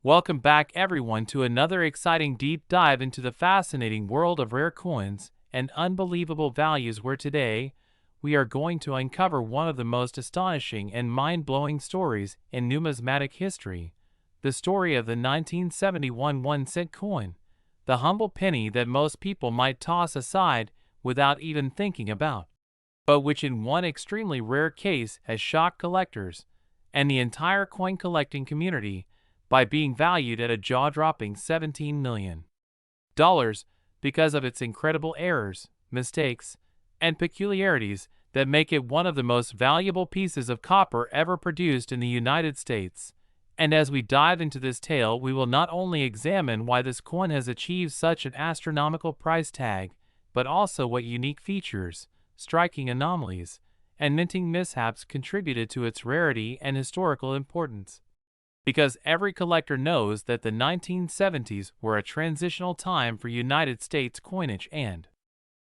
Welcome back, everyone, to another exciting deep dive into the fascinating world of rare coins and unbelievable values, where today we are going to uncover one of the most astonishing and mind-blowing stories in numismatic history, the story of the 1971 1-cent coin, the humble penny that most people might toss aside without even thinking about, but which in one extremely rare case has shocked collectors and the entire coin collecting community by being valued at a jaw-dropping $17 million because of its incredible errors, mistakes, and peculiarities that make it one of the most valuable pieces of copper ever produced in the United States. And as we dive into this tale, we will not only examine why this coin has achieved such an astronomical price tag, but also what unique features, striking anomalies, and minting mishaps contributed to its rarity and historical importance. Because every collector knows that the 1970s were a transitional time for United States coinage, and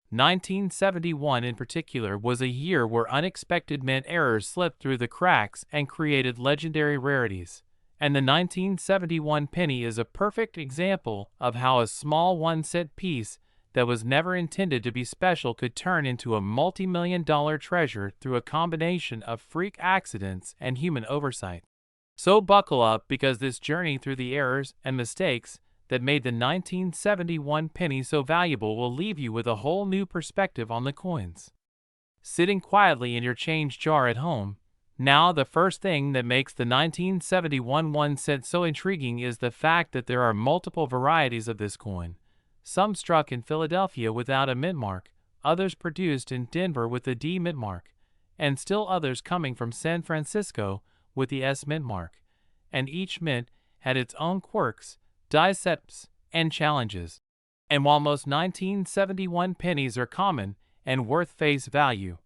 1971 in particular was a year where unexpected mint errors slipped through the cracks and created legendary rarities. And the 1971 penny is a perfect example of how a small 1-cent piece that was never intended to be special could turn into a multi-million-dollar treasure through a combination of freak accidents and human oversight. So buckle up, because this journey through the errors and mistakes that made the 1971 penny so valuable will leave you with a whole new perspective on the coins sitting quietly in your change jar at home. Now, the first thing that makes the 1971 1-cent so intriguing is the fact that there are multiple varieties of this coin, some struck in Philadelphia without a mint mark, others produced in Denver with the D mint mark, and still others coming from San Francisco with the S mint mark, and each mint had its own quirks, decepts, and challenges. And while most 1971 pennies are common and worth face value,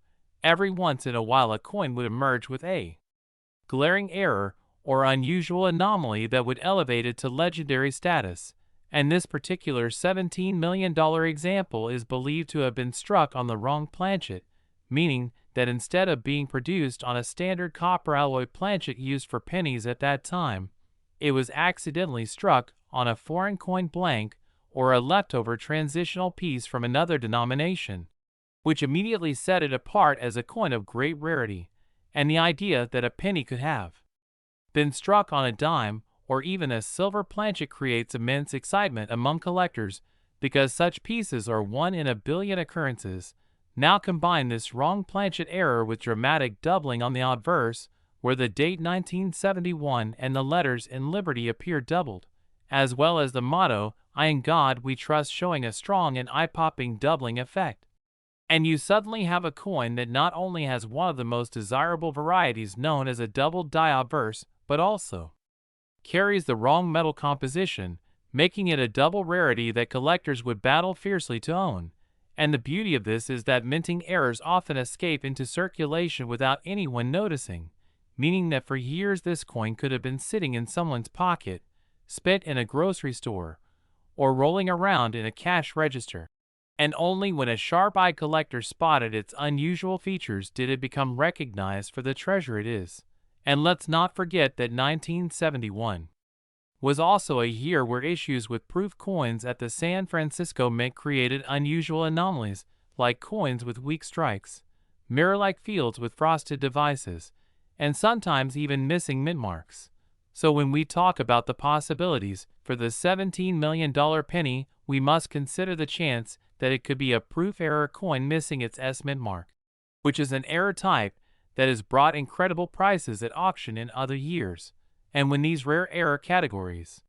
every once in a while a coin would emerge with a glaring error or unusual anomaly that would elevate it to legendary status. And this particular $17 million example is believed to have been struck on the wrong planchet, meaning that instead of being produced on a standard copper alloy planchet used for pennies at that time, it was accidentally struck on a foreign coin blank or a leftover transitional piece from another denomination, which immediately set it apart as a coin of great rarity. And the idea that a penny could have been struck on a dime or even a silver planchet creates immense excitement among collectors, because such pieces are one in a billion occurrences. Now combine this wrong planchet error with dramatic doubling on the obverse, where the date 1971 and the letters in Liberty appear doubled, as well as the motto, "I in God We Trust," showing a strong and eye-popping doubling effect. And you suddenly have a coin that not only has one of the most desirable varieties known as a doubled die obverse, but also carries the wrong metal composition, making it a double rarity that collectors would battle fiercely to own. And the beauty of this is that minting errors often escape into circulation without anyone noticing, meaning that for years this coin could have been sitting in someone's pocket, spent in a grocery store, or rolling around in a cash register. And only when a sharp-eyed collector spotted its unusual features did it become recognized for the treasure it is. And let's not forget that 1971 was also a year where issues with proof coins at the San Francisco Mint created unusual anomalies, like coins with weak strikes, mirror-like fields with frosted devices, and sometimes even missing mint marks. So when we talk about the possibilities for the $17 million penny, we must consider the chance that it could be a proof error coin missing its S mint mark, which is an error type that has brought incredible prices at auction in other years. And when these rare error categories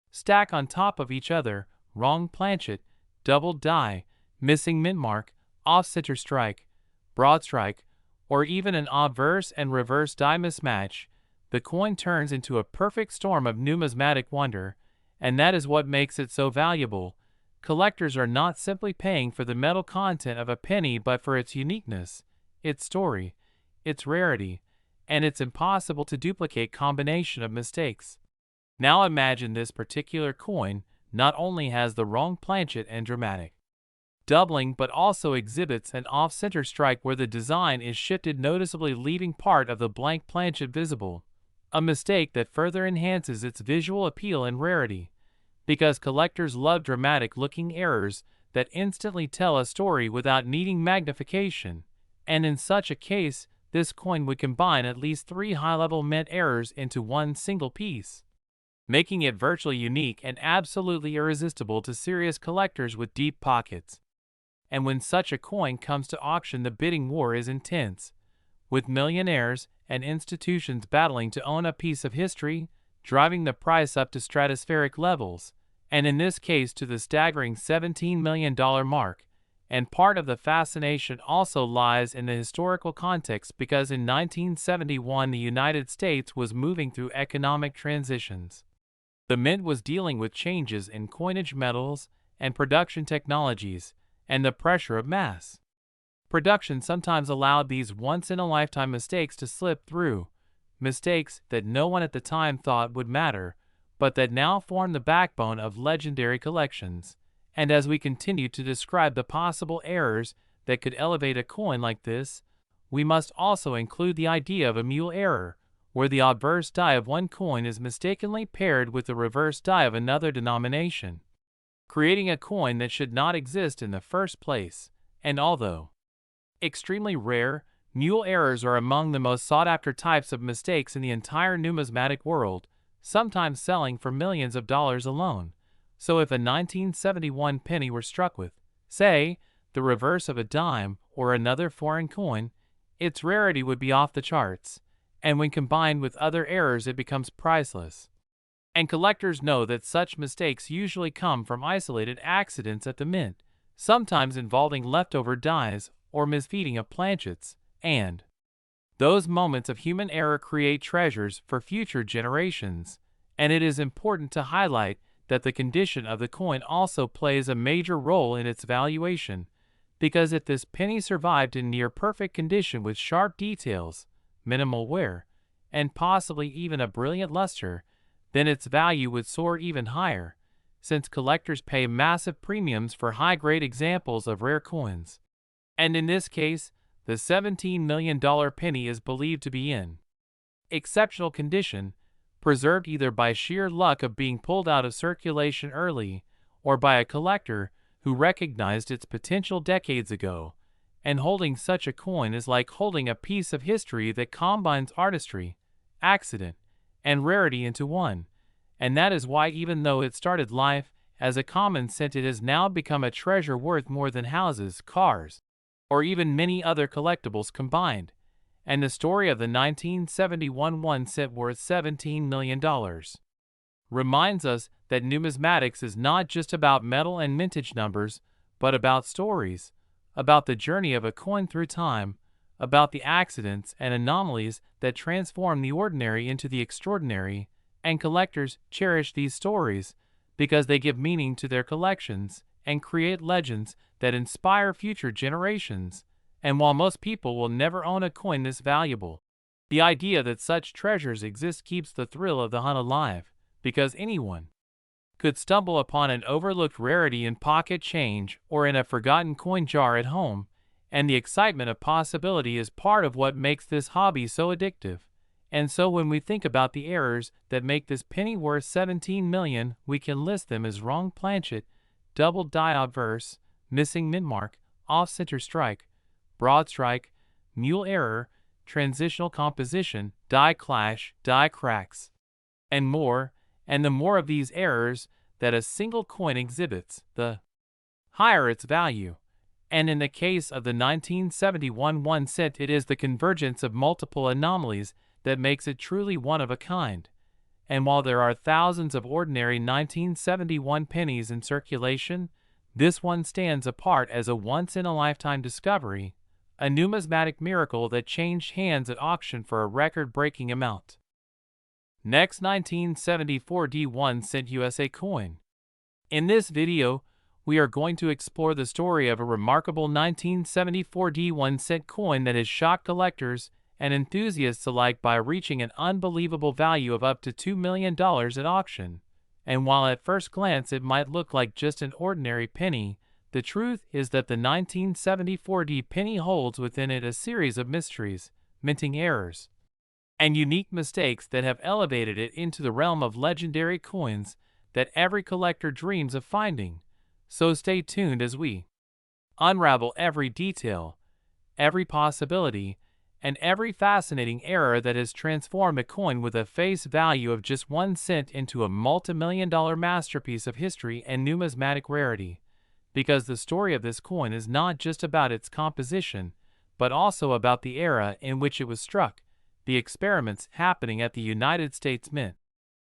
stack on top of each other, wrong planchet, doubled die, missing mint mark, off-center strike, broad strike, or even an obverse and reverse die mismatch, the coin turns into a perfect storm of numismatic wonder. And that is what makes it so valuable. Collectors are not simply paying for the metal content of a penny, but for its uniqueness, its story, its rarity, and its impossible to duplicate combination of mistakes. Now imagine this particular coin not only has the wrong planchet and dramatic doubling, but also exhibits an off-center strike where the design is shifted noticeably, leaving part of the blank planchet visible. a mistake that further enhances its visual appeal and rarity, because collectors love dramatic-looking errors that instantly tell a story without needing magnification, and in such a case, this coin would combine at least 3 high-level mint errors into one single piece, making it virtually unique and absolutely irresistible to serious collectors with deep pockets. And when such a coin comes to auction, the bidding war is intense, with millionaires and institutions battling to own a piece of history, driving the price up to stratospheric levels, and in this case to the staggering $17 million mark. And part of the fascination also lies in the historical context, because in 1971 the United States was moving through economic transitions. The mint was dealing with changes in coinage methods and production technologies, and the pressure of mass production sometimes allowed these once-in-a-lifetime mistakes to slip through, mistakes that no one at the time thought would matter, but that now form the backbone of legendary collections. And as we continue to describe the possible errors that could elevate a coin like this, we must also include the idea of a mule error, where the obverse die of one coin is mistakenly paired with the reverse die of another denomination, creating a coin that should not exist in the first place. And although extremely rare, mule errors are among the most sought-after types of mistakes in the entire numismatic world, sometimes selling for millions of dollars alone. So if a 1971 penny were struck with, say, the reverse of a dime or another foreign coin, its rarity would be off the charts, and when combined with other errors it becomes priceless. And collectors know that such mistakes usually come from isolated accidents at the mint, sometimes involving leftover dies or misfeeding of planchets, and those moments of human error create treasures for future generations. And it is important to highlight that the condition of the coin also plays a major role in its valuation, because if this penny survived in near perfect condition with sharp details, minimal wear, and possibly even a brilliant luster, then its value would soar even higher, since collectors pay massive premiums for high-grade examples of rare coins. And in this case, the $17 million penny is believed to be in exceptional condition, preserved either by sheer luck of being pulled out of circulation early, or by a collector who recognized its potential decades ago. And holding such a coin is like holding a piece of history that combines artistry, accident, and rarity into one. And that is why, even though it started life as a common cent, it has now become a treasure worth more than houses, cars, or even many other collectibles combined. And the story of the 1971 1 cent worth $17 million reminds us that numismatics is not just about metal and mintage numbers, but about stories, about the journey of a coin through time, about the accidents and anomalies that transform the ordinary into the extraordinary. And collectors cherish these stories because they give meaning to their collections and create legends that inspire future generations. And while most people will never own a coin this valuable, the idea that such treasures exist keeps the thrill of the hunt alive, because anyone could stumble upon an overlooked rarity in pocket change or in a forgotten coin jar at home, and the excitement of possibility is part of what makes this hobby so addictive. And so when we think about the errors that make this penny worth $17 million, we can list them as wrong planchet, double die obverse, missing mint mark, off-center strike, broad strike, mule error, transitional composition, die clash, die cracks, and more. And the more of these errors that a single coin exhibits, the higher its value. And in the case of the 1971 1 cent, it is the convergence of multiple anomalies that makes it truly one of a kind. And while there are thousands of ordinary 1971 pennies in circulation, this one stands apart as a once-in-a-lifetime discovery, a numismatic miracle that changed hands at auction for a record-breaking amount. Next, 1974 D1 cent USA coin. In this video, we are going to explore the story of a remarkable 1974 D1 cent coin that has shocked collectors and enthusiasts alike by reaching an unbelievable value of up to $2 million at auction. And while at first glance it might look like just an ordinary penny, the truth is that the 1974 D penny holds within it a series of mysteries, minting errors, and unique mistakes that have elevated it into the realm of legendary coins that every collector dreams of finding. So stay tuned as we unravel every detail, every possibility, and every fascinating error that has transformed a coin with a face value of just 1 cent into a multi-million-dollar masterpiece of history and numismatic rarity. Because the story of this coin is not just about its composition, but also about the era in which it was struck, the experiments happening at the United States Mint,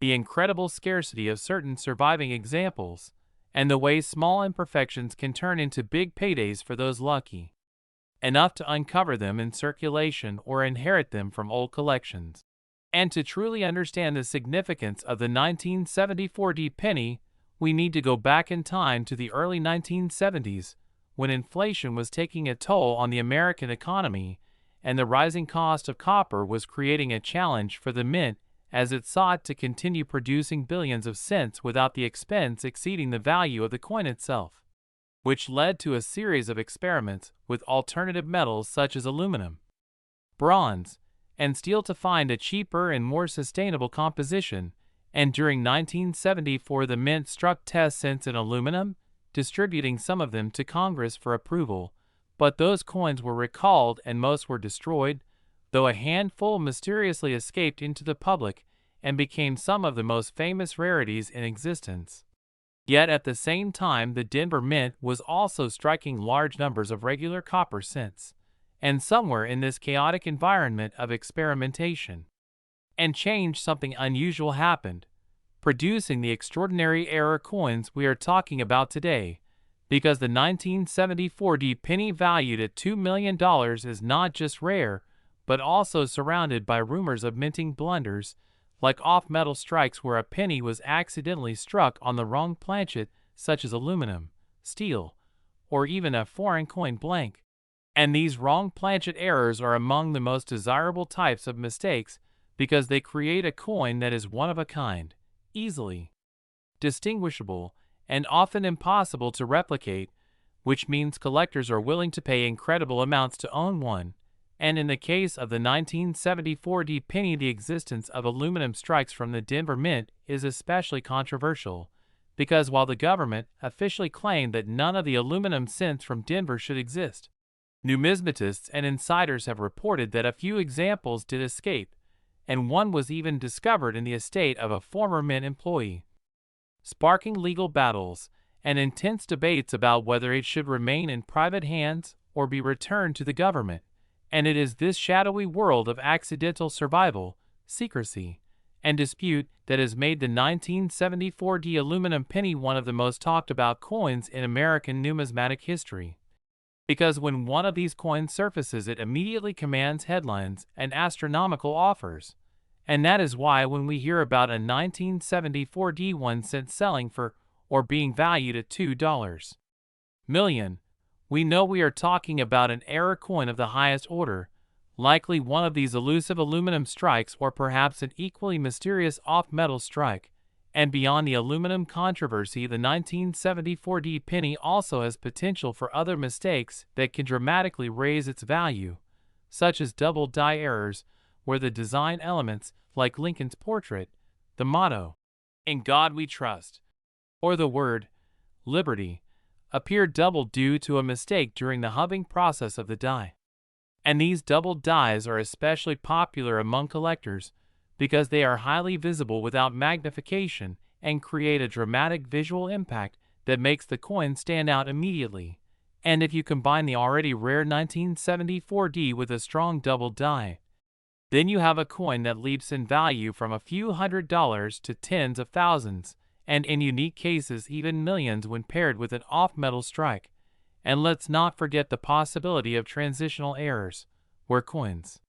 the incredible scarcity of certain surviving examples, and the way small imperfections can turn into big paydays for those lucky enough to uncover them in circulation or inherit them from old collections. And to truly understand the significance of the 1974 penny, we need to go back in time to the early 1970s, when inflation was taking a toll on the American economy, and the rising cost of copper was creating a challenge for the mint as it sought to continue producing billions of cents without the expense exceeding the value of the coin itself, which led to a series of experiments with alternative metals such as aluminum, bronze, and steel to find a cheaper and more sustainable composition. And during 1974 the mint struck test cents in aluminum, distributing some of them to Congress for approval, but those coins were recalled and most were destroyed, though a handful mysteriously escaped into the public and became some of the most famous rarities in existence. Yet at the same time the Denver Mint was also striking large numbers of regular copper cents, and somewhere in this chaotic environment of experimentation and change something unusual happened, producing the extraordinary error coins we are talking about today, because the 1974 penny valued at $2 million is not just rare, but also surrounded by rumors of minting blunders, like off-metal strikes where a penny was accidentally struck on the wrong planchet, such as aluminum, steel, or even a foreign coin blank. And these wrong planchet errors are among the most desirable types of mistakes because they create a coin that is one of a kind, easily distinguishable, and often impossible to replicate, which means collectors are willing to pay incredible amounts to own one. And in the case of the 1974 penny, the existence of aluminum strikes from the Denver Mint is especially controversial, because while the government officially claimed that none of the aluminum cents from Denver should exist, numismatists and insiders have reported that a few examples did escape, and one was even discovered in the estate of a former Mint employee, sparking legal battles and intense debates about whether it should remain in private hands or be returned to the government. And it is this shadowy world of accidental survival, secrecy, and dispute that has made the 1974 aluminum penny one of the most talked about coins in American numismatic history. Because when one of these coins surfaces, it immediately commands headlines and astronomical offers. And that is why when we hear about a 1974 1 cent selling for or being valued at $2 million, we know we are talking about an error coin of the highest order, likely one of these elusive aluminum strikes or perhaps an equally mysterious off-metal strike. And beyond the aluminum controversy, the 1974 penny also has potential for other mistakes that can dramatically raise its value, such as double die errors, where the design elements, like Lincoln's portrait, the motto, "In God We Trust," or the word, "Liberty," appear double due to a mistake during the hubbing process of the die. And these doubled dies are especially popular among collectors because they are highly visible without magnification and create a dramatic visual impact that makes the coin stand out immediately. And if you combine the already rare 1974 with a strong double die, then you have a coin that leaps in value from a few $100s to tens of thousands, and in unique cases even millions when paired with an off-metal strike. And let's not forget the possibility of transitional errors, where coins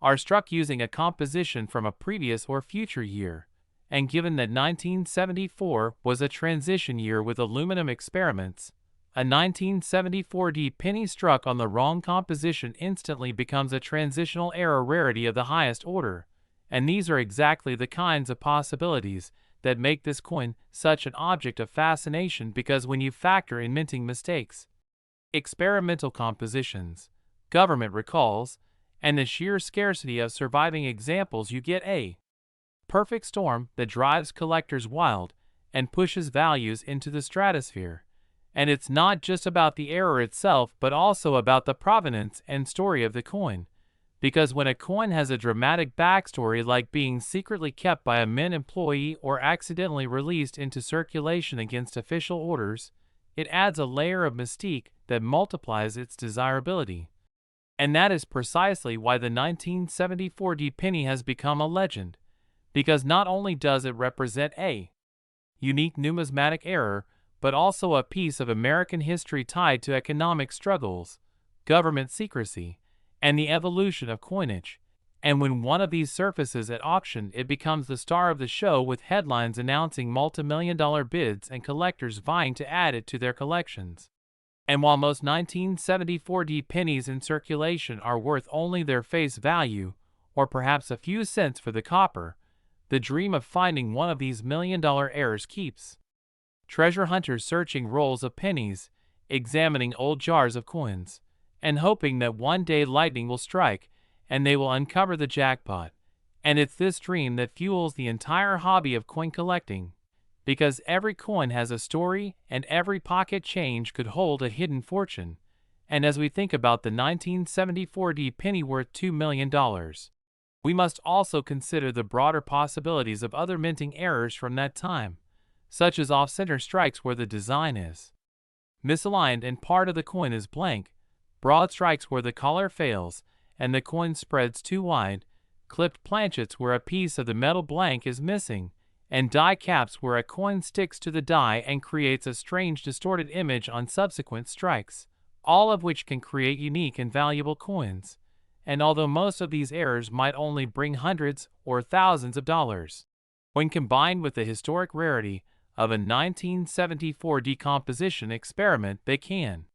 are struck using a composition from a previous or future year. And given that 1974 was a transition year with aluminum experiments, a 1974 penny struck on the wrong composition instantly becomes a transitional error rarity of the highest order. And these are exactly the kinds of possibilities that make this coin such an object of fascination, because when you factor in minting mistakes, experimental compositions, government recalls, and the sheer scarcity of surviving examples, you get a perfect storm that drives collectors wild and pushes values into the stratosphere. And it's not just about the error itself, but also about the provenance and story of the coin. Because when a coin has a dramatic backstory, like being secretly kept by a mint employee or accidentally released into circulation against official orders, it adds a layer of mystique that multiplies its desirability. And that is precisely why the 1974 D penny has become a legend. Because not only does it represent a unique numismatic error, but also a piece of American history tied to economic struggles, government secrecy, and the evolution of coinage. And when one of these surfaces at auction, it becomes the star of the show, with headlines announcing multi-million-dollar bids and collectors vying to add it to their collections. And while most 1974 D pennies in circulation are worth only their face value, or perhaps a few cents for the copper, the dream of finding one of these million-dollar errors keeps treasure hunters searching rolls of pennies, examining old jars of coins, and hoping that one day lightning will strike and they will uncover the jackpot. And it's this dream that fuels the entire hobby of coin collecting, because every coin has a story and every pocket change could hold a hidden fortune. And as we think about the 1974 D penny worth $2 million, we must also consider the broader possibilities of other minting errors from that time, such as off-center strikes where the design is misaligned and part of the coin is blank, broad strikes where the collar fails and the coin spreads too wide, clipped planchets where a piece of the metal blank is missing, and die caps where a coin sticks to the die and creates a strange distorted image on subsequent strikes, all of which can create unique and valuable coins. And although most of these errors might only bring hundreds or thousands of dollars, when combined with the historic rarity of a 1974 decomposition experiment, they can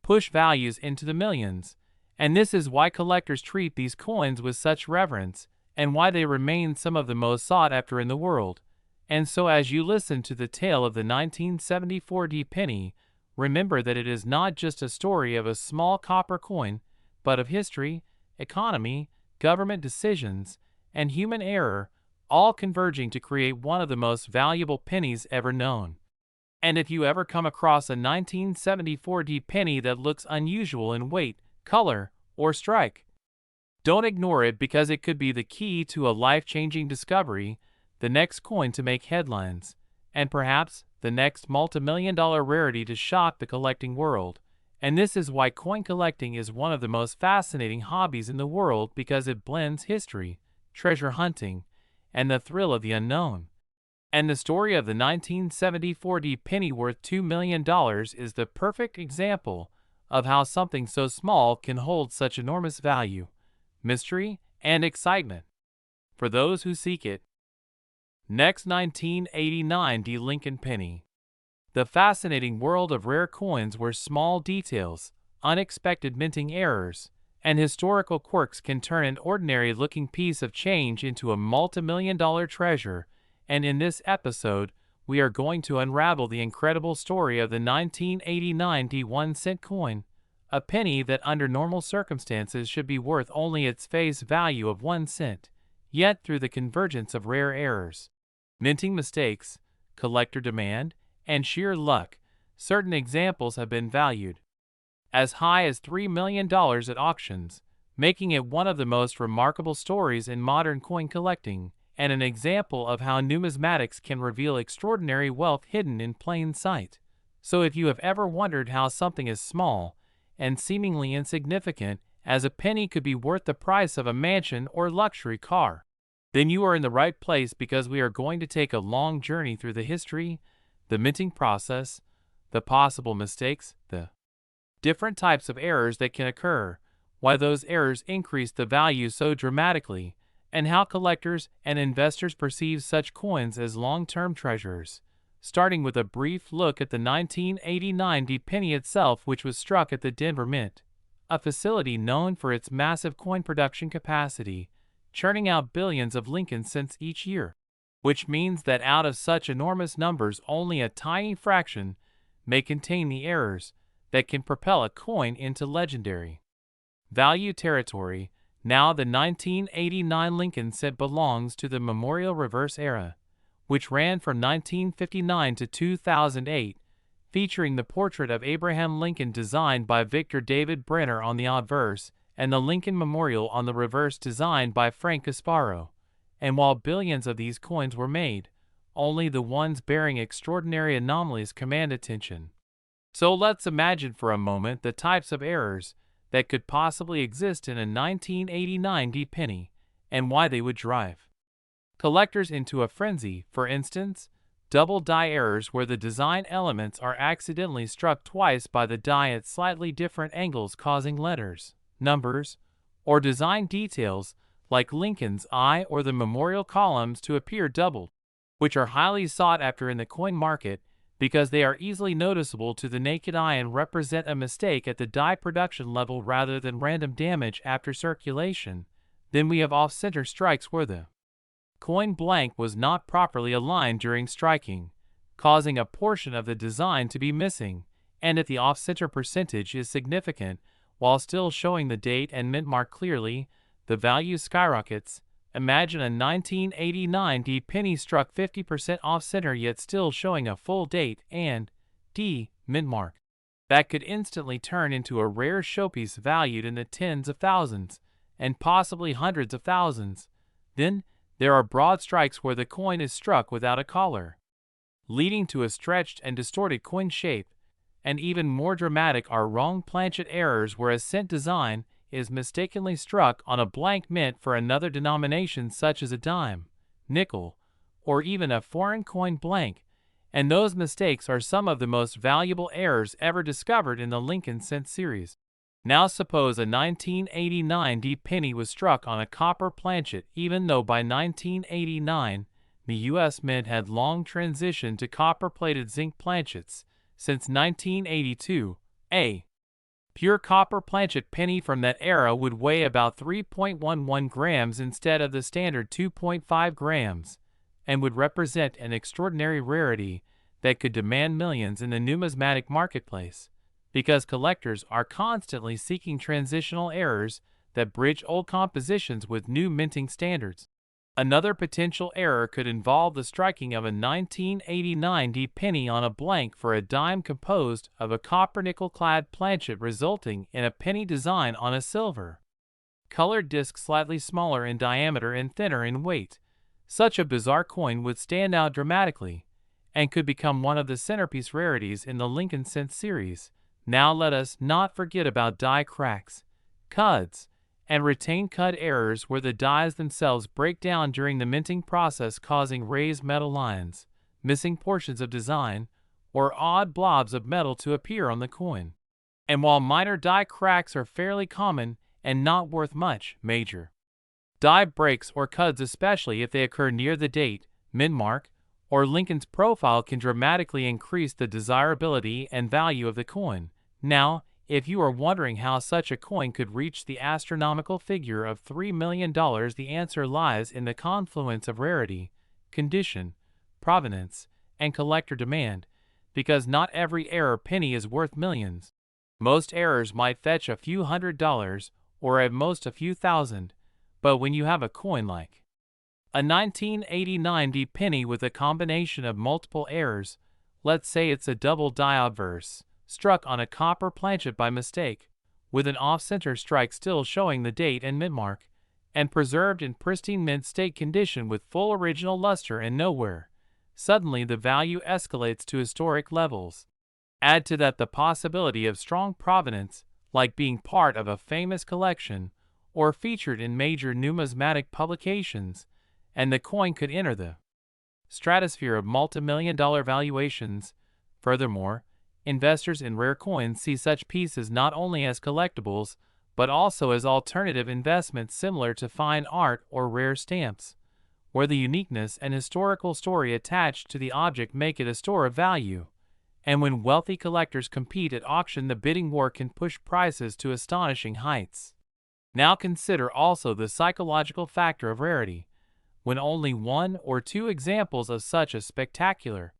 push values into the millions. And this is why collectors treat these coins with such reverence, and why they remain some of the most sought after in the world. And so as you listen to the tale of the 1974 D penny, remember that it is not just a story of a small copper coin, but of history, economy, government decisions, and human error, all converging to create one of the most valuable pennies ever known. And if you ever come across a 1974 D penny that looks unusual in weight, color, or strike, don't ignore it, because it could be the key to a life-changing discovery, the next coin to make headlines, and perhaps the next multi-million-dollar rarity to shock the collecting world. And this is why coin collecting is one of the most fascinating hobbies in the world, because it blends history, treasure hunting, and the thrill of the unknown. And the story of the 1974 D penny worth $2 million is the perfect example of how something so small can hold such enormous value, mystery, and excitement for those who seek it. Next, 1989 D Lincoln penny. The fascinating world of rare coins, where small details, unexpected minting errors, and historical quirks can turn an ordinary-looking piece of change into a multi-million-dollar treasure. And in this episode, we are going to unravel the incredible story of the 1989 D 1-cent coin, a penny that under normal circumstances should be worth only its face value of 1 cent. Yet through the convergence of rare errors, minting mistakes, collector demand, and sheer luck, certain examples have been valued as high as $3 million at auctions, making it one of the most remarkable stories in modern coin collecting, and an example of how numismatics can reveal extraordinary wealth hidden in plain sight. So if you have ever wondered how something as small and seemingly insignificant as a penny could be worth the price of a mansion or luxury car, then you are in the right place, because we are going to take a long journey through the history, the minting process, the possible mistakes, the different types of errors that can occur, why those errors increase the value so dramatically, and how collectors and investors perceive such coins as long-term treasures. Starting with a brief look at the 1989 D penny itself, which was struck at the Denver Mint, a facility known for its massive coin production capacity, churning out billions of Lincoln cents each year, which means that out of such enormous numbers, only a tiny fraction may contain the errors that can propel a coin into legendary value territory. Now the 1989 Lincoln cent belongs to the Memorial Reverse era, which ran from 1959 to 2008, featuring the portrait of Abraham Lincoln designed by Victor David Brenner on the obverse, and the Lincoln Memorial on the reverse designed by Frank Casparo. And while billions of these coins were made, only the ones bearing extraordinary anomalies command attention. So let's imagine for a moment the types of errors that could possibly exist in a 1989 D penny, and why they would drive collectors into a frenzy. For instance, double die errors where the design elements are accidentally struck twice by the die at slightly different angles, causing letters, numbers, or design details like Lincoln's eye or the memorial columns to appear doubled, which are highly sought after in the coin market because they are easily noticeable to the naked eye and represent a mistake at the die production level rather than random damage after circulation. Then we have off-center strikes where the coin blank was not properly aligned during striking, causing a portion of the design to be missing, and if the off-center percentage is significant while still showing the date and mint mark clearly, the value skyrockets. Imagine a 1989 D penny struck 50% off-center yet still showing a full date and D mint mark. That could instantly turn into a rare showpiece valued in the tens of thousands and possibly hundreds of thousands. Then there are broad strikes where the coin is struck without a collar, leading to a stretched and distorted coin shape. And even more dramatic are wrong planchet errors where a cent design is mistakenly struck on a blank mint for another denomination such as a dime, nickel, or even a foreign coin blank, and those mistakes are some of the most valuable errors ever discovered in the Lincoln cent series. Now suppose a 1989 D penny was struck on a copper planchet, even though by 1989 the U.S. Mint had long transitioned to copper-plated zinc planchets. Since 1982, a pure copper planchet penny from that era would weigh about 3.11 grams instead of the standard 2.5 grams, and would represent an extraordinary rarity that could demand millions in the numismatic marketplace, because collectors are constantly seeking transitional errors that bridge old compositions with new minting standards. Another potential error could involve the striking of a 1989 D penny on a blank for a dime composed of a copper nickel-clad planchet, resulting in a penny design on a silver colored disc slightly smaller in diameter and thinner in weight. Such a bizarre coin would stand out dramatically and could become one of the centerpiece rarities in the Lincoln cent series. Now let us not forget about die cracks, cuds, and retained cud errors where the dies themselves break down during the minting process, causing raised metal lines, missing portions of design, or odd blobs of metal to appear on the coin. And while minor die cracks are fairly common and not worth much, major die breaks or cuds, especially if they occur near the date, mint mark, or Lincoln's profile, can dramatically increase the desirability and value of the coin. Now, if you are wondering how such a coin could reach the astronomical figure of $3 million, the answer lies in the confluence of rarity, condition, provenance, and collector demand, because not every error penny is worth millions. Most errors might fetch a few $100 or at most a few thousand, but when you have a coin like a 1989 D penny with a combination of multiple errors, let's say it's a double die obverse, struck on a copper planchet by mistake, with an off-center strike still showing the date and mint mark, and preserved in pristine mint state condition with full original luster and nowhere, suddenly the value escalates to historic levels. Add to that the possibility of strong provenance, like being part of a famous collection or featured in major numismatic publications, and the coin could enter the stratosphere of multi-million-dollar valuations. Furthermore, investors in rare coins see such pieces not only as collectibles, but also as alternative investments similar to fine art or rare stamps, where the uniqueness and historical story attached to the object make it a store of value. And when wealthy collectors compete at auction, the bidding war can push prices to astonishing heights. Now consider also the psychological factor of rarity. When only one or two examples of such a spectacular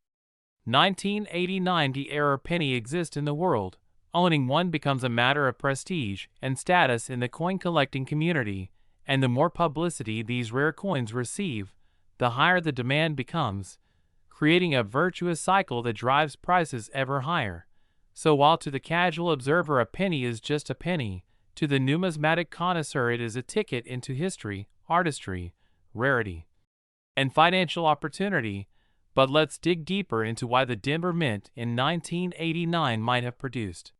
1989 D-era penny exist in the world, owning one becomes a matter of prestige and status in the coin collecting community, and the more publicity these rare coins receive, the higher the demand becomes, creating a virtuous cycle that drives prices ever higher. So while to the casual observer a penny is just a penny, to the numismatic connoisseur it is a ticket into history, artistry, rarity, and financial opportunity. But let's dig deeper into why the Denver Mint in 1989 might have produced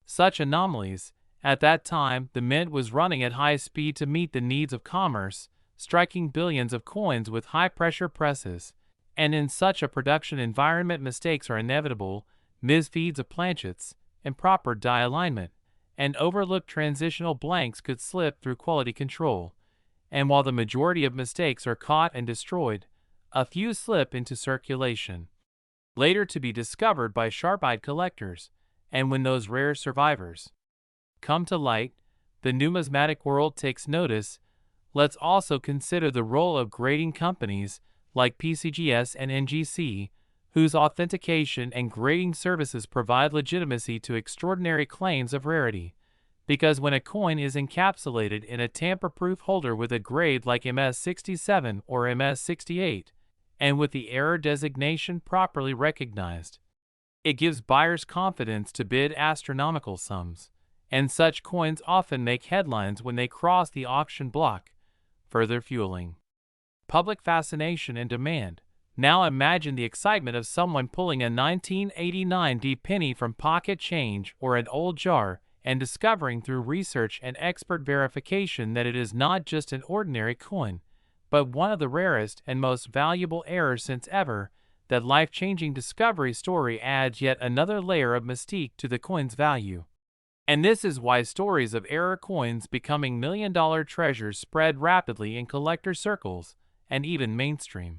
such anomalies. At that time, the mint was running at high speed to meet the needs of commerce, striking billions of coins with high-pressure presses. And in such a production environment, mistakes are inevitable, misfeeds of planchets, improper die alignment, and overlooked transitional blanks could slip through quality control. And while the majority of mistakes are caught and destroyed, a few slip into circulation, later to be discovered by sharp-eyed collectors. And when those rare survivors come to light, the numismatic world takes notice. Let's also consider the role of grading companies like PCGS and NGC, whose authentication and grading services provide legitimacy to extraordinary claims of rarity. Because when a coin is encapsulated in a tamper-proof holder with a grade like MS67 or MS68, and with the error designation properly recognized, it gives buyers confidence to bid astronomical sums, and such coins often make headlines when they cross the auction block, further fueling public fascination and demand. Now imagine the excitement of someone pulling a 1989 D penny from pocket change or an old jar and discovering through research and expert verification that it is not just an ordinary coin, but one of the rarest and most valuable errors since ever. That life-changing discovery story adds yet another layer of mystique to the coin's value. And this is why stories of error coins becoming million-dollar treasures spread rapidly in collector circles and even mainstream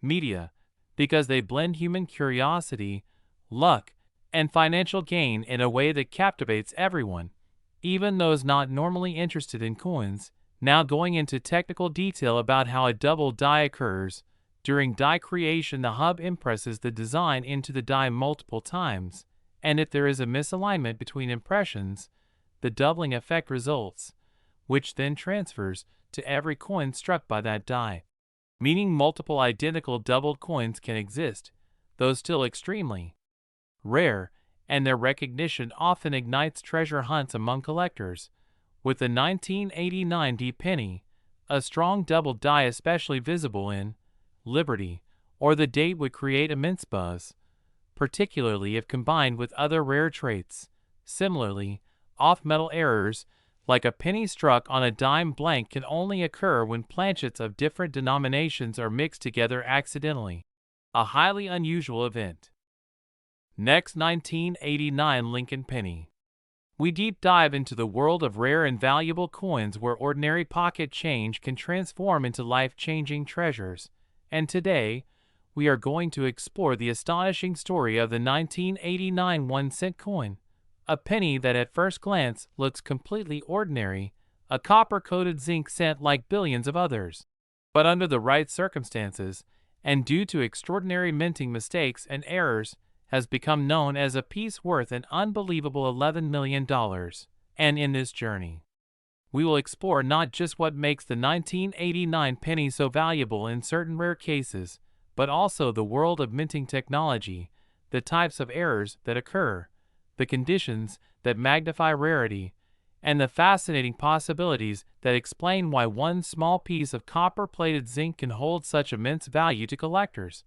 media, because they blend human curiosity, luck, and financial gain in a way that captivates everyone, even those not normally interested in coins. Now going into technical detail about how a double die occurs. During die creation, the hub impresses the design into the die multiple times, and if there is a misalignment between impressions, the doubling effect results, which then transfers to every coin struck by that die, meaning multiple identical doubled coins can exist, though still extremely rare, and their recognition often ignites treasure hunts among collectors. With the 1989 D penny, a strong double die especially visible in Liberty or the date would create immense buzz, particularly if combined with other rare traits. Similarly, off-metal errors, like a penny struck on a dime blank, can only occur when planchets of different denominations are mixed together accidentally, a highly unusual event. Next, 1989 Lincoln penny. We deep dive into the world of rare and valuable coins where ordinary pocket change can transform into life-changing treasures. And today, we are going to explore the astonishing story of the 1989 1-cent coin, a penny that at first glance looks completely ordinary, a copper-coated zinc cent like billions of others. But under the right circumstances, and due to extraordinary minting mistakes and errors, has become known as a piece worth an unbelievable $11 million. And in this journey, we will explore not just what makes the 1989 penny so valuable in certain rare cases, but also the world of minting technology, the types of errors that occur, the conditions that magnify rarity, and the fascinating possibilities that explain why one small piece of copper-plated zinc can hold such immense value to collectors.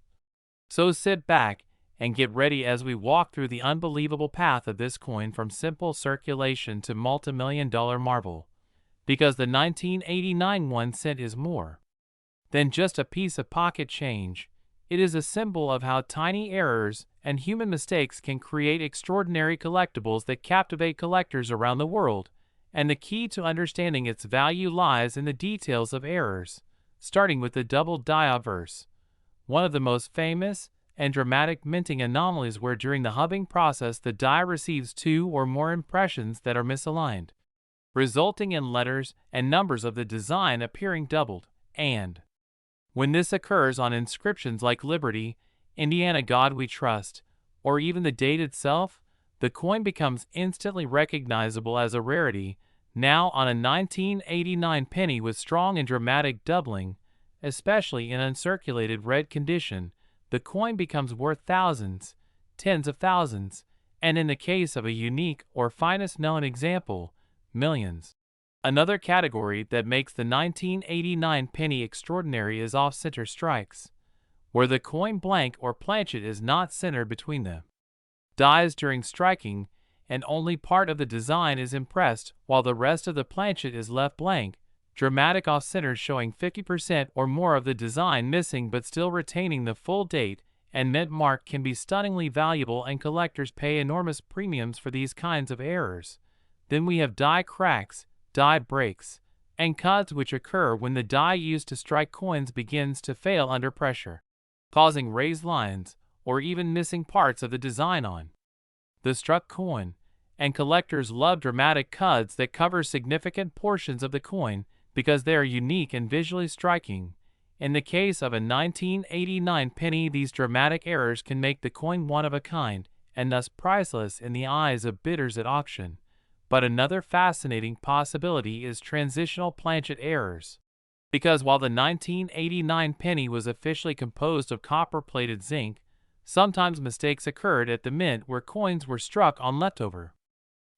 So sit back and get ready as we walk through the unbelievable path of this coin from simple circulation to multi-million-dollar marvel. Because the 1989 1-cent is more than just a piece of pocket change. It is a symbol of how tiny errors and human mistakes can create extraordinary collectibles that captivate collectors around the world, and the key to understanding its value lies in the details of errors, starting with the double die obverse, one of the most famous and dramatic minting anomalies where during the hubbing process the die receives two or more impressions that are misaligned, resulting in letters and numbers of the design appearing doubled. And when this occurs on inscriptions like Liberty, Indiana God We Trust, or even the date itself, the coin becomes instantly recognizable as a rarity, Now, on a 1989 penny with strong and dramatic doubling, especially in uncirculated red condition, the coin becomes worth thousands, tens of thousands, and in the case of a unique or finest known example, millions. Another category that makes the 1989 penny extraordinary is off-center strikes, where the coin blank or planchet is not centered between the dies during striking, and only part of the design is impressed while the rest of the planchet is left blank. Dramatic off-centers showing 50% or more of the design missing but still retaining the full date and mint mark can be stunningly valuable, and collectors pay enormous premiums for these kinds of errors. Then we have die cracks, die breaks, and cuts which occur when the die used to strike coins begins to fail under pressure, causing raised lines or even missing parts of the design on the struck coin, and collectors love dramatic cuts that cover significant portions of the coin because they are unique and visually striking. In the case of a 1989 penny, these dramatic errors can make the coin one of a kind and thus priceless in the eyes of bidders at auction. But another fascinating possibility is transitional planchet errors. Because while the 1989 penny was officially composed of copper-plated zinc, sometimes mistakes occurred at the mint where coins were struck on leftover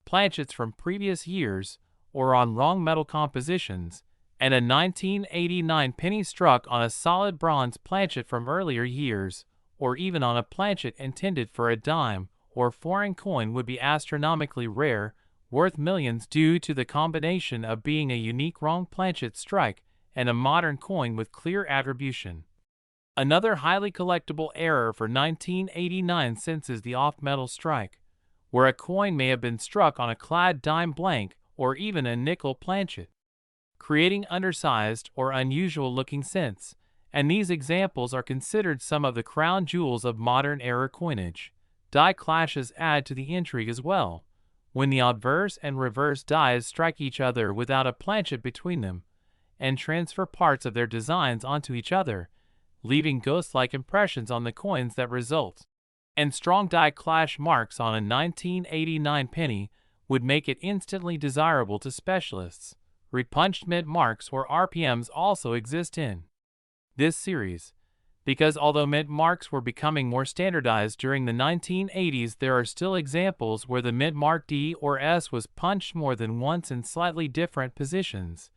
planchets from previous years or on wrong metal compositions, and a 1989 penny struck on a solid bronze planchet from earlier years, or even on a planchet intended for a dime or foreign coin would be astronomically rare, worth millions due to the combination of being a unique wrong planchet strike and a modern coin with clear attribution. Another highly collectible error for 1989 cents is the off-metal strike, where a coin may have been struck on a clad dime blank or even a nickel planchet, creating undersized or unusual-looking cents, and these examples are considered some of the crown jewels of modern era coinage. Die clashes add to the intrigue as well. When the obverse and reverse dies strike each other without a planchet between them, and transfer parts of their designs onto each other, leaving ghost-like impressions on the coins that result. And strong die clash marks on a 1989 penny would make it instantly desirable to specialists. Repunched mint marks or RPMs also exist in this series, because although mint marks were becoming more standardized during the 1980s, there are still examples where the mint mark D or S was punched more than once in slightly different positions,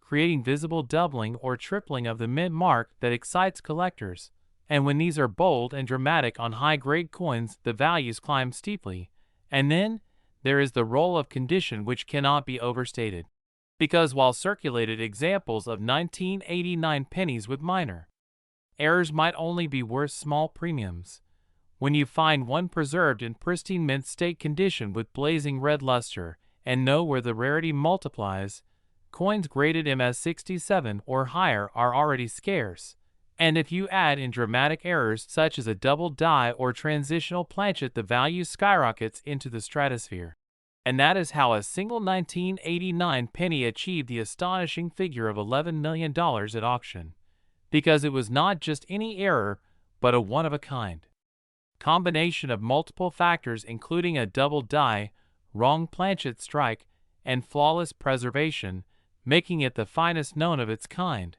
creating visible doubling or tripling of the mint mark that excites collectors. And when these are bold and dramatic on high-grade coins, the values climb steeply. And then there is the role of condition, which cannot be overstated, because while circulated examples of 1989 pennies with minor errors might only be worth small premiums, when you find one preserved in pristine mint state condition with blazing red luster and know where the rarity multiplies, coins graded MS67 or higher are already scarce. And if you add in dramatic errors such as a double die or transitional planchet, the value skyrockets into the stratosphere. And that is how a single 1989 penny achieved the astonishing figure of $11 million at auction. Because it was not just any error, but a one-of-a-kind combination of multiple factors, including a double die, wrong planchet strike, and flawless preservation, making it the finest known of its kind.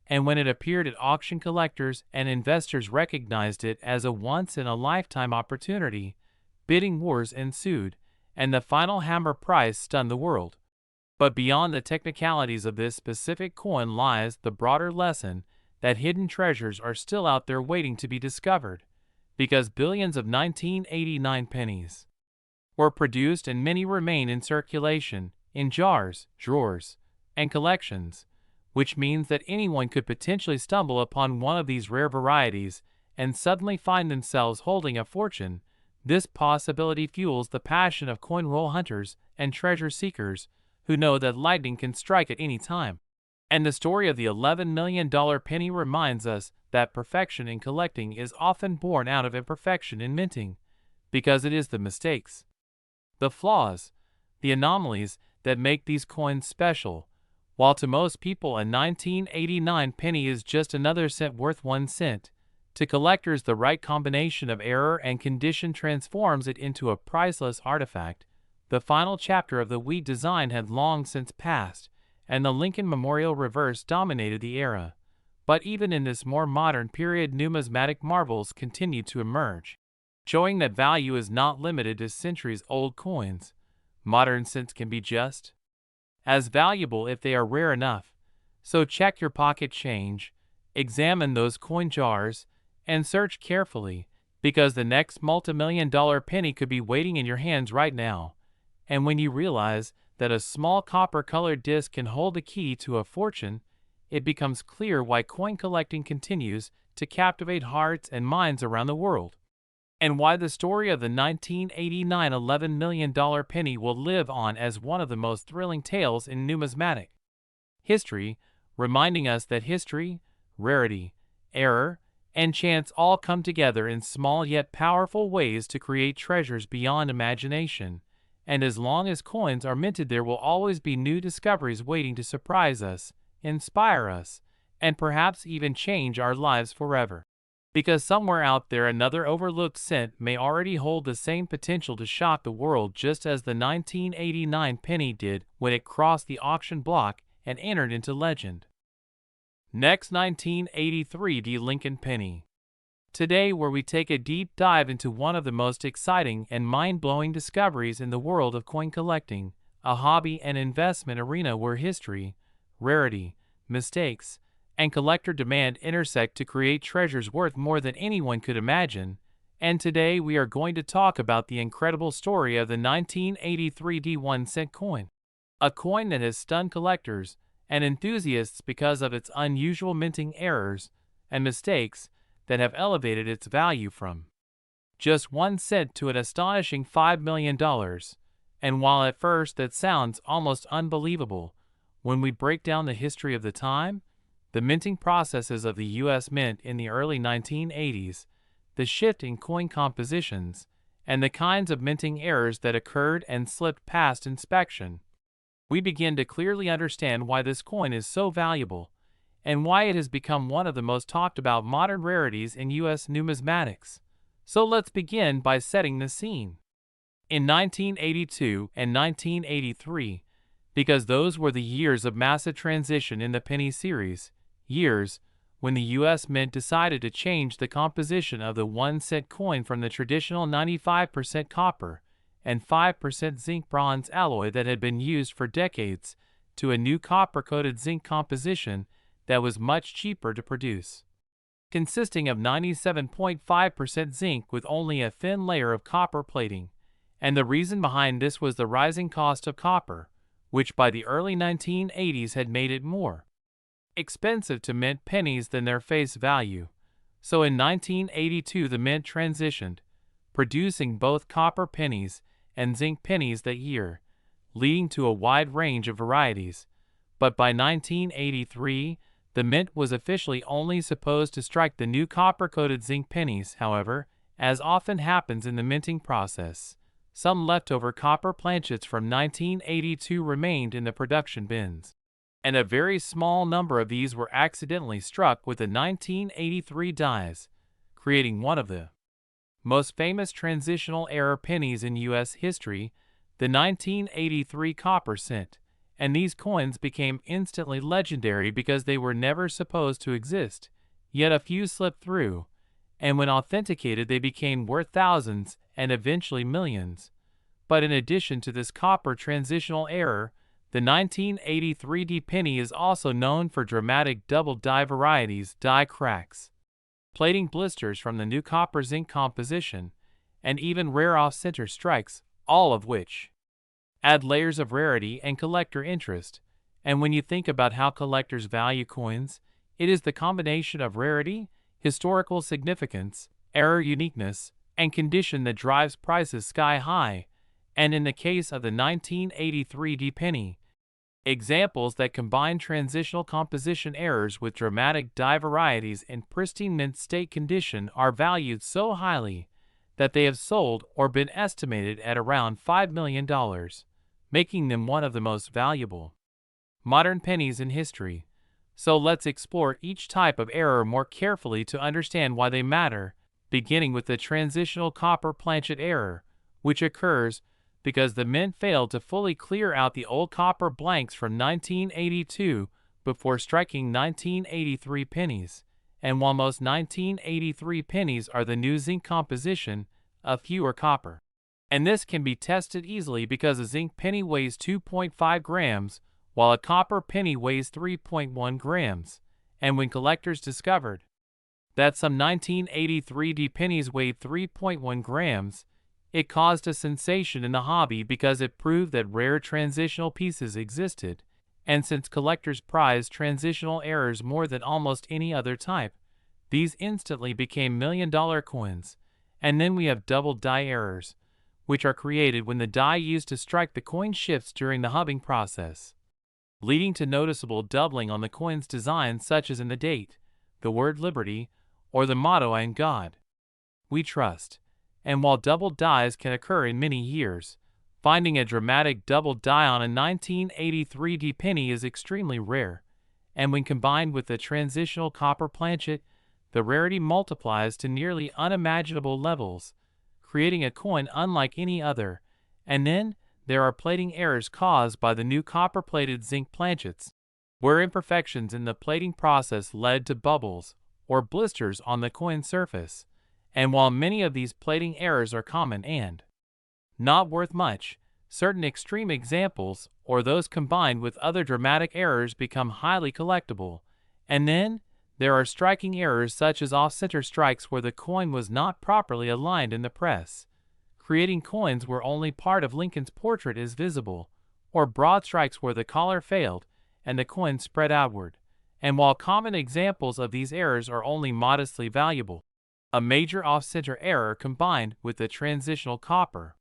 And when it appeared at auction, collectors and investors recognized it as a once-in-a-lifetime opportunity. Bidding wars ensued, and the final hammer price stunned the world. But beyond the technicalities of this specific coin lies the broader lesson that hidden treasures are still out there waiting to be discovered, because billions of 1989 pennies were produced and many remain in circulation, in jars, drawers, and collections, which means that anyone could potentially stumble upon one of these rare varieties and suddenly find themselves holding a fortune. This possibility fuels the passion of coin roll hunters and treasure seekers who know that lightning can strike at any time. And the story of the $11 million penny reminds us that perfection in collecting is often born out of imperfection in minting, because it is the mistakes, the flaws, the anomalies that make these coins special. While to most people a 1989 penny is just another cent worth 1 cent, to collectors the right combination of error and condition transforms it into a priceless artifact. The final chapter of the wheat design had long since passed, and the Lincoln Memorial reverse dominated the era. But even in this more modern period, numismatic marvels continued to emerge, showing that value is not limited to centuries-old coins. Modern cents can be just as valuable if they are rare enough. So check your pocket change, examine those coin jars, and search carefully, because the next multi-million-dollar penny could be waiting in your hands right now. And when you realize that a small copper-colored disc can hold the key to a fortune, it becomes clear why coin collecting continues to captivate hearts and minds around the world, and why the story of the 1989 $11 million penny will live on as one of the most thrilling tales in numismatic history, reminding us that history, rarity, error, and chance all come together in small yet powerful ways to create treasures beyond imagination. And as long as coins are minted, there will always be new discoveries waiting to surprise us, inspire us, and perhaps even change our lives forever. Because somewhere out there another overlooked cent may already hold the same potential to shock the world, just as the 1989 penny did when it crossed the auction block and entered into legend. Next, 1983 D. Lincoln penny. Today, where we take a deep dive into one of the most exciting and mind-blowing discoveries in the world of coin collecting, a hobby and investment arena where history, rarity, mistakes, and collector demand intersect to create treasures worth more than anyone could imagine. And today we are going to talk about the incredible story of the 1983 D1 cent coin, a coin that has stunned collectors and enthusiasts because of its unusual minting errors and mistakes that have elevated its value from just 1 cent to an astonishing $5 million. And while at first that sounds almost unbelievable, when we break down the history of the time, the minting processes of the U.S. Mint in the early 1980s, the shift in coin compositions, and the kinds of minting errors that occurred and slipped past inspection, we begin to clearly understand why this coin is so valuable, and why it has become one of the most talked about modern rarities in U.S. numismatics. So let's begin by setting the scene. In 1982 and 1983, because those were the years of massive transition in the penny series, years when the U.S. Mint decided to change the composition of the 1 cent coin from the traditional 95% copper and 5% zinc bronze alloy that had been used for decades to a new copper-coated zinc composition that was much cheaper to produce, consisting of 97.5% zinc with only a thin layer of copper plating. And the reason behind this was the rising cost of copper, which by the early 1980s had made it more expensive to mint pennies than their face value. So in 1982 the mint transitioned, producing both copper pennies and zinc pennies that year, leading to a wide range of varieties. But by 1983, the mint was officially only supposed to strike the new copper-coated zinc pennies. However, as often happens in the minting process, some leftover copper planchets from 1982 remained in the production bins, and a very small number of these were accidentally struck with the 1983 dies, creating one of the most famous transitional error pennies in U.S. history, the 1983 copper cent. And these coins became instantly legendary because they were never supposed to exist, yet a few slipped through, and when authenticated they became worth thousands and eventually millions. But in addition to this copper transitional error, the 1983 D penny is also known for dramatic double die varieties, die cracks, plating blisters from the new copper zinc composition, and even rare off-center strikes, all of which add layers of rarity and collector interest. And when you think about how collectors value coins, it is the combination of rarity, historical significance, error uniqueness, and condition that drives prices sky high. And in the case of the 1983 D penny, examples that combine transitional composition errors with dramatic die varieties in pristine mint state condition are valued so highly that they have sold or been estimated at around $5 million, making them one of the most valuable modern pennies in history. So let's explore each type of error more carefully to understand why they matter, beginning with the transitional copper planchet error, which occurs because the mint failed to fully clear out the old copper blanks from 1982 before striking 1983 pennies. And while most 1983 pennies are the new zinc composition, a few are copper. And this can be tested easily because a zinc penny weighs 2.5 grams, while a copper penny weighs 3.1 grams. And when collectors discovered that some 1983 pennies weighed 3.1 grams, it caused a sensation in the hobby because it proved that rare transitional pieces existed. And since collectors prize transitional errors more than almost any other type, these instantly became million-dollar coins. And then we have double die errors, which are created when the die used to strike the coin shifts during the hubbing process, leading to noticeable doubling on the coin's design, such as in the date, the word liberty, or the motto "In God We Trust." And while double dies can occur in many years, finding a dramatic double die on a 1983 penny is extremely rare, and when combined with the transitional copper planchet, the rarity multiplies to nearly unimaginable levels, creating a coin unlike any other. And then there are plating errors caused by the new copper-plated zinc planchets, where imperfections in the plating process led to bubbles or blisters on the coin surface. And while many of these plating errors are common and not worth much, certain extreme examples, or those combined with other dramatic errors, become highly collectible. And then there are striking errors such as off-center strikes where the coin was not properly aligned in the press, creating coins where only part of Lincoln's portrait is visible, or broad strikes where the collar failed and the coin spread outward. And while common examples of these errors are only modestly valuable, a major off-center error combined with the transitional copper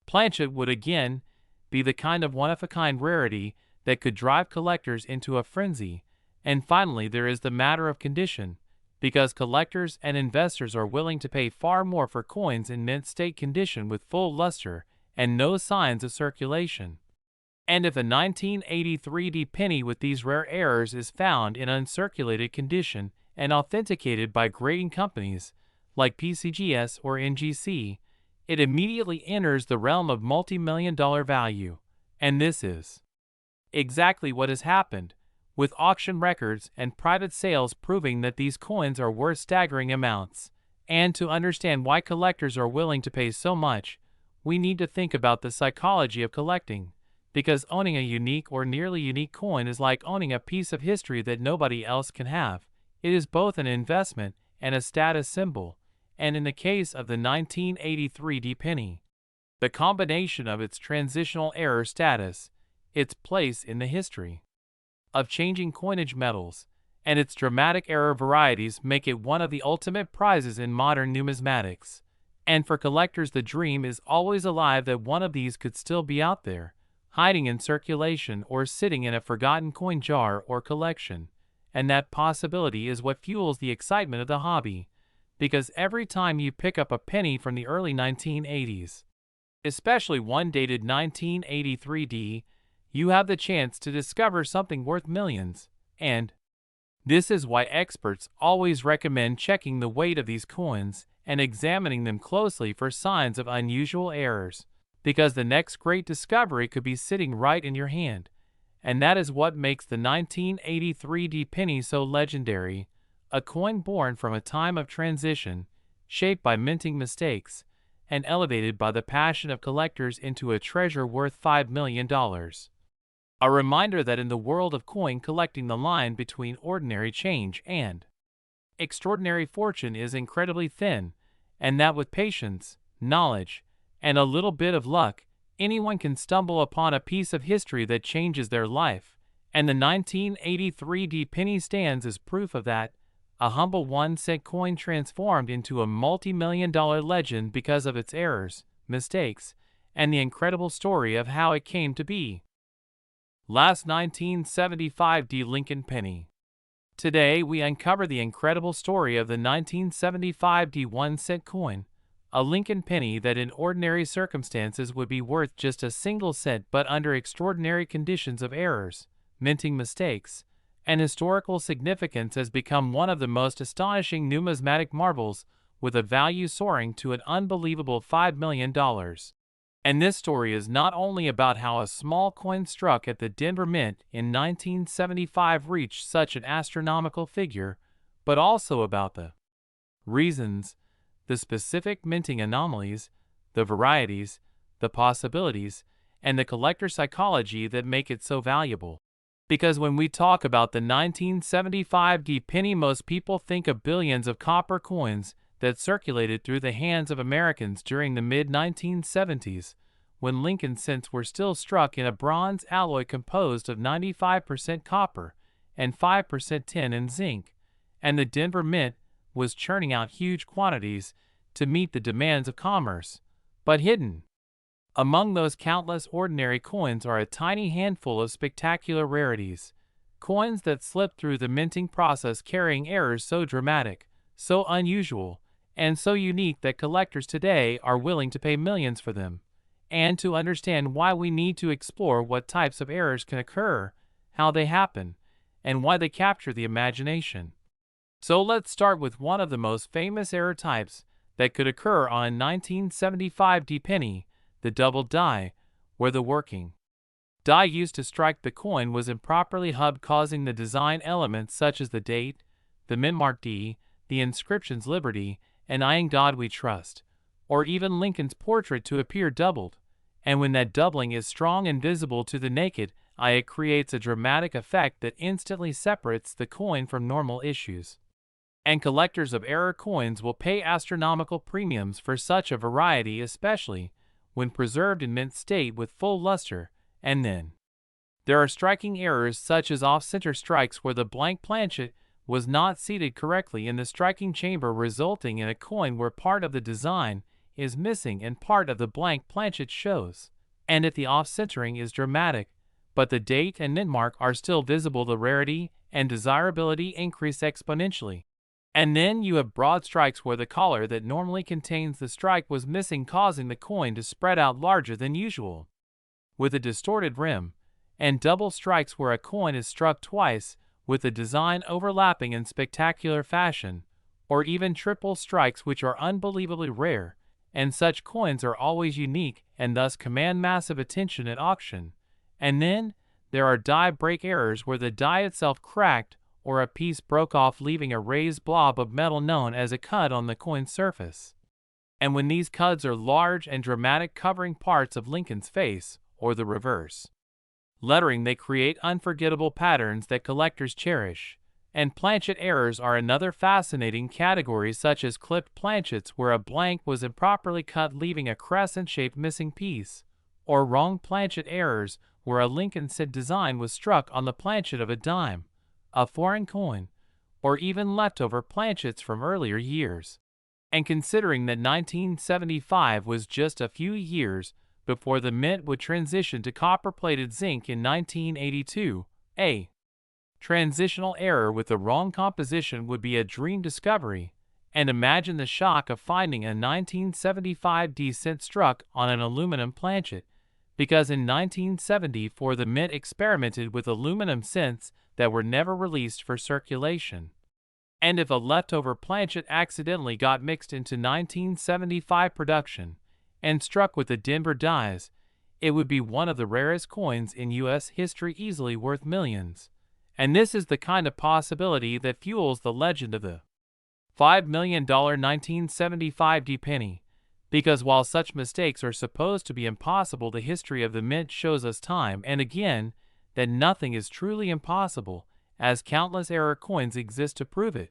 planchet would again be the kind of one-of-a-kind rarity that could drive collectors into a frenzy. And finally, there is the matter of condition, because collectors and investors are willing to pay far more for coins in mint state condition with full luster and no signs of circulation. And if a 1983 penny with these rare errors is found in uncirculated condition and authenticated by grading companies like PCGS or NGC, it immediately enters the realm of multi-million-dollar value. And this is exactly what has happened, with auction records and private sales proving that these coins are worth staggering amounts. And to understand why collectors are willing to pay so much, we need to think about the psychology of collecting, because owning a unique or nearly unique coin is like owning a piece of history that nobody else can have. It is both an investment and a status symbol, and in the case of the 1983 penny, the combination of its transitional error status, its place in the history of changing coinage metals, and its dramatic error varieties make it one of the ultimate prizes in modern numismatics. And for collectors, the dream is always alive that one of these could still be out there, hiding in circulation or sitting in a forgotten coin jar or collection. And that possibility is what fuels the excitement of the hobby, because every time you pick up a penny from the early 1980s, especially one dated 1983, you have the chance to discover something worth millions. And this is why experts always recommend checking the weight of these coins and examining them closely for signs of unusual errors, because the next great discovery could be sitting right in your hand. And that is what makes the 1983 penny so legendary, a coin born from a time of transition, shaped by minting mistakes, and elevated by the passion of collectors into a treasure worth $5 million. A reminder that in the world of coin collecting, the line between ordinary change and extraordinary fortune is incredibly thin, and that with patience, knowledge, and a little bit of luck, anyone can stumble upon a piece of history that changes their life. And the 1983 penny stands as proof of that, a humble 1-cent coin transformed into a multi-million-dollar legend because of its errors, mistakes, and the incredible story of how it came to be. Last 1975 Lincoln penny. Today we uncover the incredible story of the 1975 1-cent coin, a Lincoln penny that in ordinary circumstances would be worth just a single cent, but under extraordinary conditions of errors, minting mistakes, and historical significance has become one of the most astonishing numismatic marvels, with a value soaring to an unbelievable $5 million. And this story is not only about how a small coin struck at the Denver Mint in 1975 reached such an astronomical figure, but also about the reasons, the specific minting anomalies, the varieties, the possibilities, and the collector psychology that make it so valuable. Because when we talk about the 1975 D penny, most people think of billions of copper coins that circulated through the hands of Americans during the mid-1970s, when Lincoln cents were still struck in a bronze alloy composed of 95% copper and 5% tin and zinc, and the Denver Mint was churning out huge quantities to meet the demands of commerce. But hidden among those countless ordinary coins are a tiny handful of spectacular rarities, coins that slip through the minting process carrying errors so dramatic, so unusual, and so unique that collectors today are willing to pay millions for them. And to understand why, we need to explore what types of errors can occur, how they happen, and why they capture the imagination. So let's start with one of the most famous error types that could occur on a 1975 D penny, the double die, where the working die used to strike the coin was improperly hubbed, causing the design elements such as the date, the mintmark D, the inscriptions Liberty, and I in God We Trust, or even Lincoln's portrait to appear doubled. And when that doubling is strong and visible to the naked eye, it creates a dramatic effect that instantly separates the coin from normal issues. And collectors of error coins will pay astronomical premiums for such a variety, especially when preserved in mint state with full luster. And then there are striking errors such as off-center strikes where the blank planchet was not seated correctly in the striking chamber, resulting in a coin where part of the design is missing and part of the blank planchet shows. And if the off-centering is dramatic, but the date and mintmark are still visible, the rarity and desirability increase exponentially. And then you have broad strikes where the collar that normally contains the strike was missing, causing the coin to spread out larger than usual, with a distorted rim, and double strikes where a coin is struck twice, with the design overlapping in spectacular fashion, or even triple strikes, which are unbelievably rare, and such coins are always unique and thus command massive attention at auction. And then there are die break errors where the die itself cracked or a piece broke off, leaving a raised blob of metal known as a cud on the coin's surface. And when these cuds are large and dramatic, covering parts of Lincoln's face, or the reverse lettering, they create unforgettable patterns that collectors cherish. And planchet errors are another fascinating category, such as clipped planchets where a blank was improperly cut, leaving a crescent-shaped missing piece, or wrong planchet errors where a Lincoln cent design was struck on the planchet of a dime, a foreign coin, or even leftover planchets from earlier years. And considering that 1975 was just a few years before the mint would transition to copper-plated zinc in 1982, a transitional error with the wrong composition would be a dream discovery. And imagine the shock of finding a 1975 D cent struck on an aluminum planchet, because in 1974 the mint experimented with aluminum cents that were never released for circulation. And if a leftover planchet accidentally got mixed into 1975 production and struck with the Denver dies, it would be one of the rarest coins in U.S. history, easily worth millions. And this is the kind of possibility that fuels the legend of the $5 million 1975 D penny. Because while such mistakes are supposed to be impossible, the history of the mint shows us time and again that nothing is truly impossible, as countless error coins exist to prove it.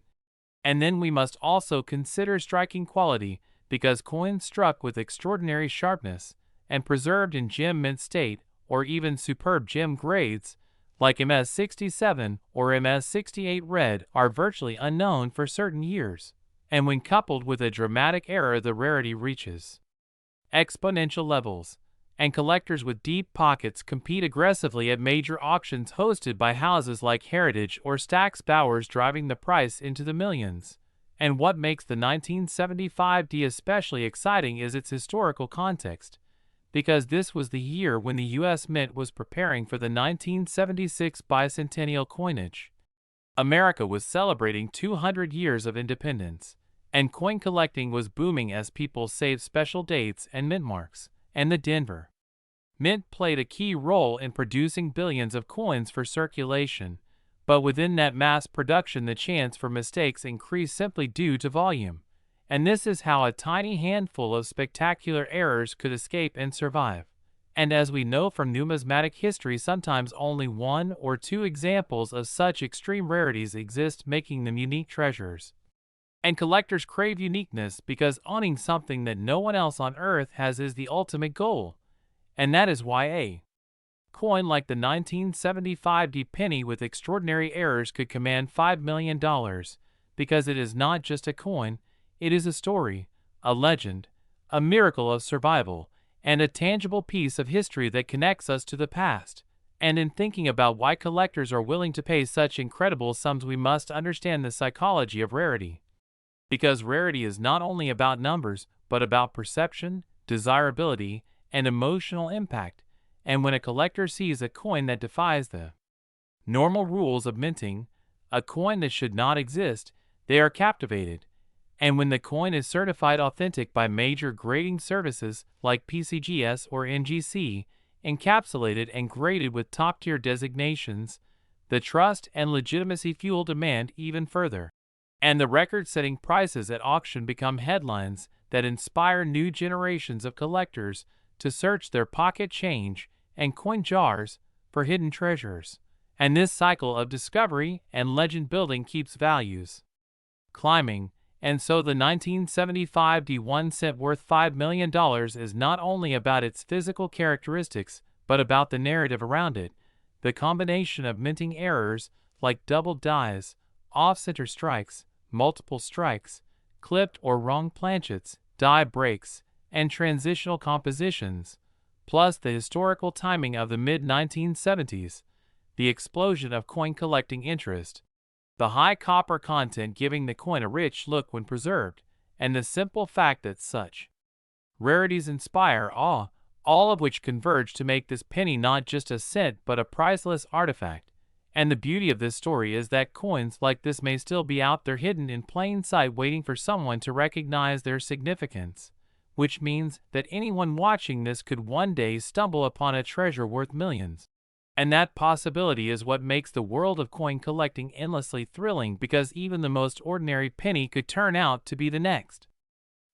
And then we must also consider striking quality, because coins struck with extraordinary sharpness and preserved in gem mint state, or even superb gem grades, like MS67 or MS68 red, are virtually unknown for certain years. And when coupled with a dramatic error, the rarity reaches exponential levels. And collectors with deep pockets compete aggressively at major auctions hosted by houses like Heritage or Stack's Bowers, driving the price into the millions. And what makes the 1975 D especially exciting is its historical context, because this was the year when the U.S. Mint was preparing for the 1976 bicentennial coinage. America was celebrating 200 years of independence, and coin collecting was booming as people saved special dates and mint marks. and the Denver Mint played a key role in producing billions of coins for circulation, but within that mass production the chance for mistakes increased simply due to volume. And this is how a tiny handful of spectacular errors could escape and survive. And as we know from numismatic history, sometimes only one or two examples of such extreme rarities exist, making them unique treasures. And collectors crave uniqueness because owning something that no one else on Earth has is the ultimate goal. And that is why a coin like the 1975 penny with extraordinary errors could command $5 million, because it is not just a coin, it is a story, a legend, a miracle of survival, and a tangible piece of history that connects us to the past. And in thinking about why collectors are willing to pay such incredible sums, we must understand the psychology of rarity. Because rarity is not only about numbers, but about perception, desirability, and emotional impact. And when a collector sees a coin that defies the normal rules of minting, a coin that should not exist, they are captivated. And when the coin is certified authentic by major grading services like PCGS or NGC, encapsulated and graded with top-tier designations, the trust and legitimacy fuel demand even further. And the record-setting prices at auction become headlines that inspire new generations of collectors to search their pocket change and coin jars for hidden treasures. And this cycle of discovery and legend building keeps values climbing. And so the 1975 1 cent worth $5 million is not only about its physical characteristics, but about the narrative around it. The combination of minting errors like double dies, off-center strikes, multiple strikes, clipped or wrong planchets, die breaks, and transitional compositions, plus the historical timing of the mid-1970s, the explosion of coin collecting interest, the high copper content giving the coin a rich look when preserved, and the simple fact that such rarities inspire awe, all of which converge to make this penny not just a cent but a priceless artifact. And the beauty of this story is that coins like this may still be out there hidden in plain sight waiting for someone to recognize their significance, which means that anyone watching this could one day stumble upon a treasure worth millions. And that possibility is what makes the world of coin collecting endlessly thrilling, because even the most ordinary penny could turn out to be the next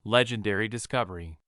legendary discovery.